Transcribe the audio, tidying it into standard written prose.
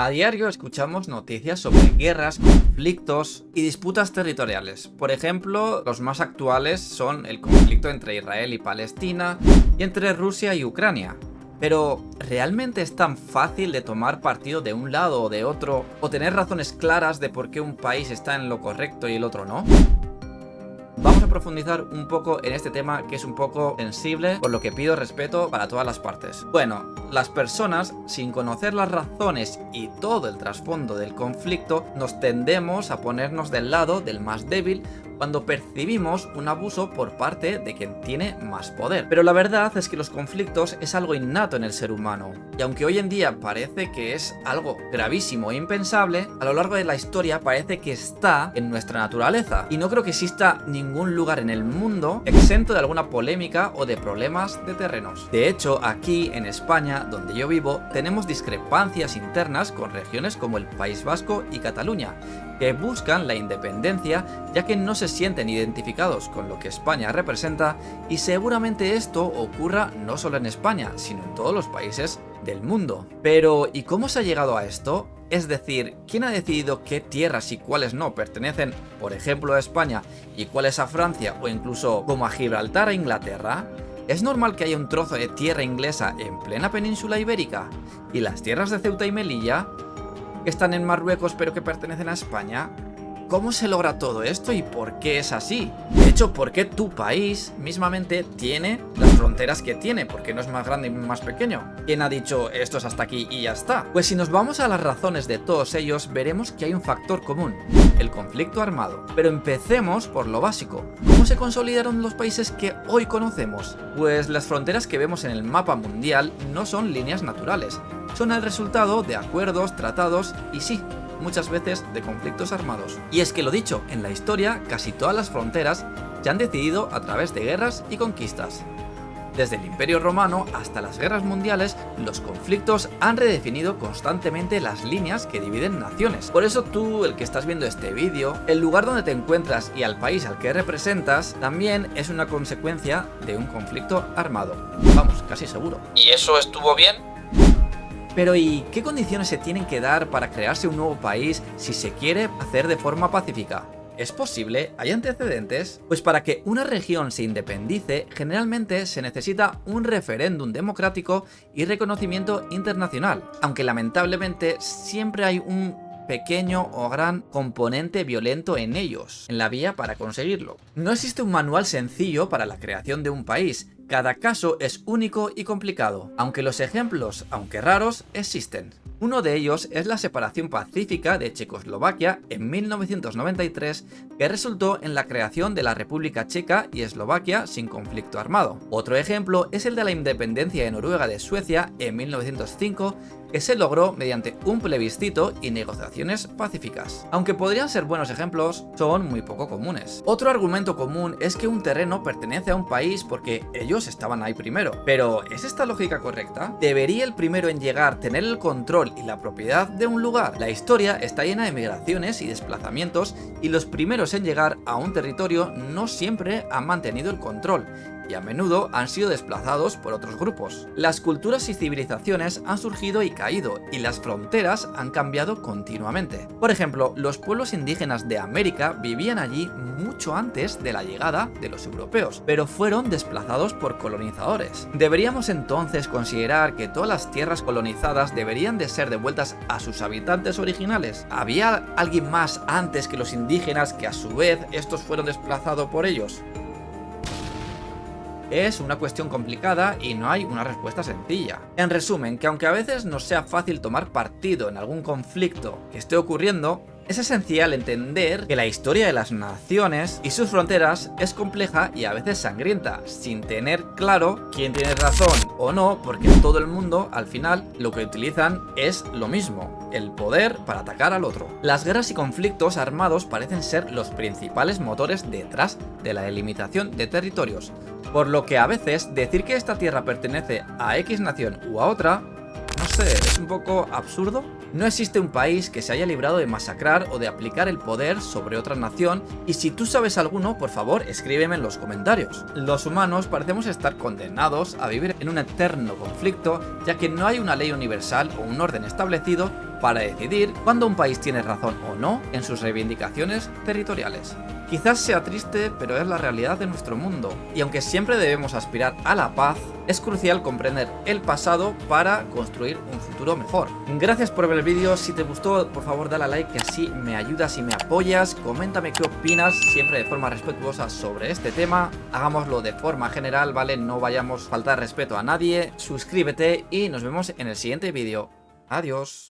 A diario escuchamos noticias sobre guerras, conflictos y disputas territoriales. Por ejemplo, los más actuales son el conflicto entre Israel y Palestina y entre Rusia y Ucrania. Pero, ¿realmente es tan fácil de tomar partido de un lado o de otro, o tener razones claras de por qué un país está en lo correcto y el otro no? Vamos a profundizar un poco en este tema que es un poco sensible, por lo que pido respeto para todas las partes. Bueno, las personas, sin conocer las razones y todo el trasfondo del conflicto, nos tendemos a ponernos del lado del más débil cuando percibimos un abuso por parte de quien tiene más poder. Pero la verdad es que los conflictos es algo innato en el ser humano, y aunque hoy en día parece que es algo gravísimo e impensable, a lo largo de la historia parece que está en nuestra naturaleza, y no creo que exista ningún lugar en el mundo exento de alguna polémica o de problemas de terrenos. De hecho, aquí en España, donde yo vivo, tenemos discrepancias internas con regiones como el País Vasco y Cataluña, que buscan la independencia ya que no se sienten identificados con lo que España representa, y seguramente esto ocurra no solo en España, sino en todos los países del mundo. Pero, ¿y cómo se ha llegado a esto? Es decir, ¿quién ha decidido qué tierras y cuáles no pertenecen, por ejemplo, a España y cuáles a Francia o incluso como a Gibraltar a Inglaterra? ¿Es normal que haya un trozo de tierra inglesa en plena península ibérica? ¿Y las tierras de Ceuta y Melilla, que están en Marruecos pero que pertenecen a España? ¿Cómo se logra todo esto y por qué es así? De hecho, ¿por qué tu país mismamente tiene las fronteras que tiene? ¿Por qué no es más grande y más pequeño? ¿Quién ha dicho esto es hasta aquí y ya está? Pues si nos vamos a las razones de todos ellos, veremos que hay un factor común: el conflicto armado. Pero empecemos por lo básico. ¿Cómo se consolidaron los países que hoy conocemos? Pues las fronteras que vemos en el mapa mundial no son líneas naturales. Son el resultado de acuerdos, tratados y sí, muchas veces de conflictos armados. Y es que lo dicho, en la historia casi todas las fronteras se han decidido a través de guerras y conquistas. Desde el Imperio Romano hasta las guerras mundiales, los conflictos han redefinido constantemente las líneas que dividen naciones. Por eso tú, el que estás viendo este vídeo, el lugar donde te encuentras y al país al que representas también es una consecuencia de un conflicto armado. Vamos, casi seguro. ¿Y eso estuvo bien? Pero ¿y qué condiciones se tienen que dar para crearse un nuevo país si se quiere hacer de forma pacífica? ¿Es posible? ¿Hay antecedentes? Pues para que una región se independice, generalmente se necesita un referéndum democrático y reconocimiento internacional, aunque lamentablemente siempre hay un pequeño o gran componente violento en ellos, en la vía para conseguirlo. No existe un manual sencillo para la creación de un país. Cada caso es único y complicado, aunque los ejemplos, aunque raros, existen. Uno de ellos es la separación pacífica de Checoslovaquia en 1993, que resultó en la creación de la República Checa y Eslovaquia sin conflicto armado. Otro ejemplo es el de la independencia de Noruega de Suecia en 1905, que se logró mediante un plebiscito y negociaciones pacíficas. Aunque podrían ser buenos ejemplos, son muy poco comunes. Otro argumento común es que un terreno pertenece a un país porque ellos estaban ahí primero. Pero, ¿es esta lógica correcta? ¿Debería el primero en llegar tener el control y la propiedad de un lugar? La historia está llena de migraciones y desplazamientos, y los primeros en llegar a un territorio no siempre han mantenido el control, y a menudo han sido desplazados por otros grupos. Las culturas y civilizaciones han surgido y caído, y las fronteras han cambiado continuamente. Por ejemplo, los pueblos indígenas de América vivían allí mucho antes de la llegada de los europeos, pero fueron desplazados por colonizadores. ¿Deberíamos entonces considerar que todas las tierras colonizadas deberían de ser devueltas a sus habitantes originales? ¿Había alguien más antes que los indígenas que a su vez estos fueron desplazados por ellos? Es una cuestión complicada y no hay una respuesta sencilla. En resumen, que aunque a veces nos sea fácil tomar partido en algún conflicto que esté ocurriendo, es esencial entender que la historia de las naciones y sus fronteras es compleja y a veces sangrienta, sin tener claro quién tiene razón o no, porque en todo el mundo, al final, lo que utilizan es lo mismo: el poder para atacar al otro. Las guerras y conflictos armados parecen ser los principales motores detrás de la delimitación de territorios, por lo que a veces decir que esta tierra pertenece a X nación u a otra, no sé, es un poco absurdo. No existe un país que se haya librado de masacrar o de aplicar el poder sobre otra nación, y si tú sabes alguno, por favor, escríbeme en los comentarios. Los humanos parecemos estar condenados a vivir en un eterno conflicto, ya que no hay una ley universal o un orden establecido para decidir cuándo un país tiene razón o no en sus reivindicaciones territoriales. Quizás sea triste, pero es la realidad de nuestro mundo, y aunque siempre debemos aspirar a la paz, es crucial comprender el pasado para construir un futuro mejor. Gracias por ver el vídeo, si te gustó por favor dale a like, que así me ayudas y me apoyas, coméntame qué opinas, siempre de forma respetuosa sobre este tema, hagámoslo de forma general, ¿vale? No vayamos a faltar respeto a nadie, suscríbete y nos vemos en el siguiente vídeo. Adiós.